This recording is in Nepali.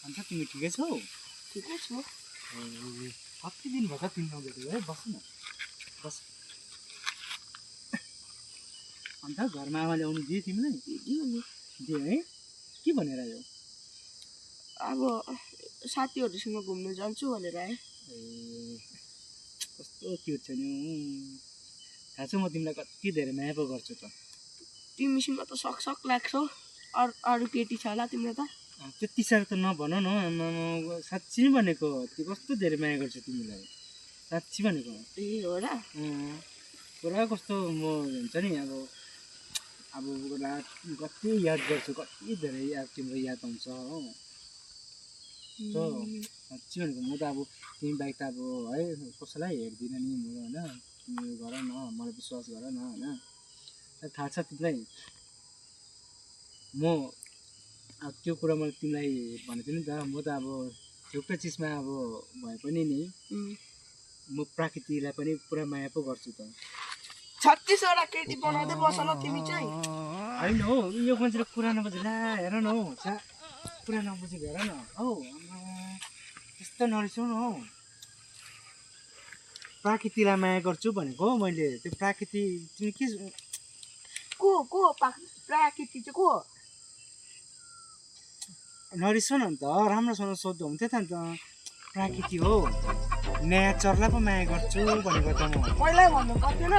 अन्त तिमी ठिकै छौ? ठिकै छु। कति दिन भयो तिमी नभेटेको है? बस न बस। अन्त घरमा आमाले आउनु दिए तिमीलाई? दियो नि। दियो है? के भनेर आयो? अब साथीहरूसँग घुम्नु जान्छु भनेर आएँ। ए कस्तो क्युट छ नि। थाहा छ म तिमीलाई कति धेरै माया पो गर्छु त। तिमीसँग त सक्सक लाग्छ। अरू केटी छ होला तिम्रो त? त्यति साह्रो त नभन न। साँच्ची नै भनेको। त्यो कस्तो धेरै माया गर्छु तिमीलाई। साँच्ची भनेको। ए हो र? पुरा कस्तो म हुन्छ नि अब रात कति याद गर्छु, कति धेरै तिम्रो याद आउँछ हो। साँच्ची भनेको म त अब तिमी बाहेक त अब है कसैलाई हेर्दिनँ नि म होइन। तिमी गर न, मलाई विश्वास गर न होइन। थाहा छ तिमीलाई म अब त्यो कुरा मैले तिमीलाई भनेको थिएँ नि त। म त अब एउटा चिजमा अब भए पनि नि म प्रकृतिलाई पनि पुरा माया पो गर्छु त। 36वटा केटी बनाउँदै बस न तिमी चाहिँ। होइन हौ यो मान्छेले कुरा नबुझेर हेर न हौ। कुरा नबुझेको हेर न हौ। त्यस्तो नरिसाउ न हौ। प्रकृतिलाई माया गर्छु भनेको हौ मैले। त्यो प्रकृति तिमी के को प्राकृति चाहिँ को? नरिसाउ न अन्त। राम्रोसँग सोध्दा हुन्थ्यो त अन्त। प्रकृति हो। नेचरलाई पो माया गर्छु भनेको त म। पहिल्यै भन्नु पर्थेन?